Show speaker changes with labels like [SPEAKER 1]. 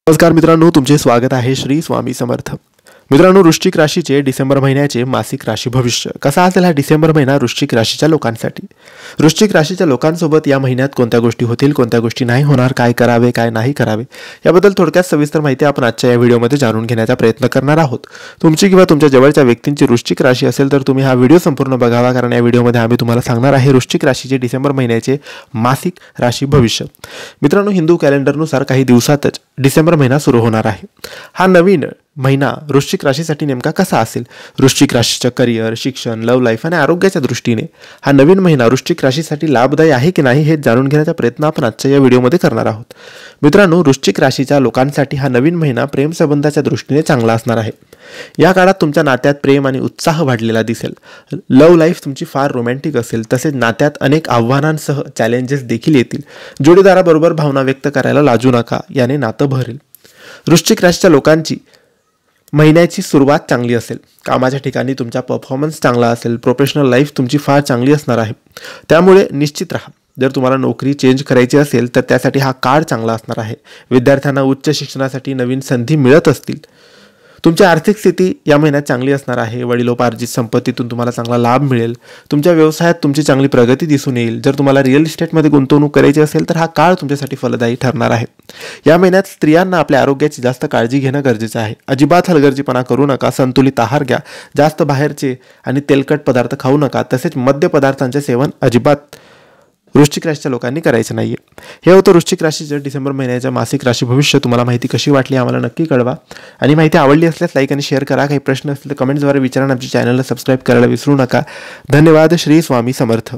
[SPEAKER 1] नमस्कार मित्रांनो, तुमचे स्वागत आहे श्री स्वामी समर्थ। मित्रांनो, वृश्चिक राशीचे डिसेंबर महिन्याचे मासिक राशी भविष्य कसा असेल हा डिसेंबर महिना वृश्चिक राशीच्या लोकांसाठी। वृश्चिक राशीच्या लोकांसोबत या महिन्यात कोणत्या गोष्टी होतील, कोणत्या गोष्टी नाही होणार, काय करावे काय नाही करावे याबद्दल थोडक्यात सविस्तर माहिती आपण आजच्या या व्हिडिओमध्ये जाणून घेण्याचा प्रयत्न करणार आहोत। तुमची किंवा तुमच्या जवळच्या व्यक्तींची वृश्चिक राशी असेल तर तुम्ही हा व्हिडिओ संपूर्ण बघावा, कारण या व्हिडिओमध्ये आम्ही तुम्हाला सांगणार आहे वृश्चिक राशीचे डिसेंबर महिन्याचे मासिक राशी भविष्य। मित्रांनो, हिंदू कॅलेंडरनुसार काही दिवसातच डिसेंबर महिना सुरू होणार आहे। हा नवीन महिना वृश्चिक राशीसाठी नेमका कसा असेल, वृश्चिक राशीच्या करिअर, शिक्षण, लव्ह लाईफ आणि आरोग्याच्या दृष्टीने हा नवीन महिना वृश्चिक राशीसाठी लाभदायी आहे की नाही हे जाणून घेण्याचा प्रयत्न आपण आजच्या या व्हिडिओमध्ये करणार आहोत। मित्रांनो, वृश्चिक राशीच्या लोकांसाठी हा नवीन महिना प्रेम संबंधाच्या दृष्टीने चांगला असणार आहे। या काळात तुमच्या नात्यात प्रेम आणि उत्साह वाढलेला दिसेल। लव्ह लाईफ तुमची फार रोमॅन्टिक असेल, तसेच नात्यात अनेक आव्हानांसह चॅलेंजेस देखील येतील। जोडीदाराबरोबर भावना व्यक्त करायला लाजू नका, याने नातं भरेल। वृश्चिक राशीच्या लोकांची महिन्याची सुरुवात चांगली असेल। कामाच्या ठिकाणी तुमचा परफॉर्मन्स चांगला असेल। प्रोफेशनल लाईफ तुमची फार चांगली असणार आहे, त्यामुळे निश्चित राहा। जर तुम्हाला नोकरी चेंज करायची असेल तर त्यासाठी हा काळ चांगला असणार आहे। विद्यार्थ्यांना उच्च शिक्षणासाठी नवीन संधी मिळत असतील। तुमची आर्थिक स्थिती या महिन्यात चांगली असणार आहे। वडिलोपार्जित संपत्तीतून तुम्हाला चांगला लाभ मिळेल। तुमच्या व्यवसायात तुमची चांगली प्रगती दिसून येईल। जर तुम्हाला रिअल इस्टेटमध्ये गुंतवणूक करायची असेल तर हा काळ तुमच्यासाठी फलदायी ठरणार आहे। या महिन्यात स्त्रियांना आपल्या आरोग्याची जास्त काळजी घेणं गरजेचं आहे। अजिबात हलगर्जीपणा करू नका। संतुलित आहार घ्या। जास्त बाहेरचे आणि तेलकट पदार्थ खाऊ नका। तसेच मद्य पदार्थांचे सेवन अजिबात वृश्चिक राशीच्या लोकांनी करायचं नाहीये। हे होतं वृश्चिक राशीचं डिसेंबर महिन्याच्या मासिक राशी भविष्य। तुम्हाला माहिती कशी वाटली आम्हाला नक्की कळवा, आणि माहिती आवडली असल्यास लाईक आणि शेअर करा। काही प्रश्न असतील तर कमेंट्सद्वारे विचारा। आमच्या चॅनलला सबस्क्राईब करायला विसरू नका। धन्यवाद। श्री स्वामी समर्थ।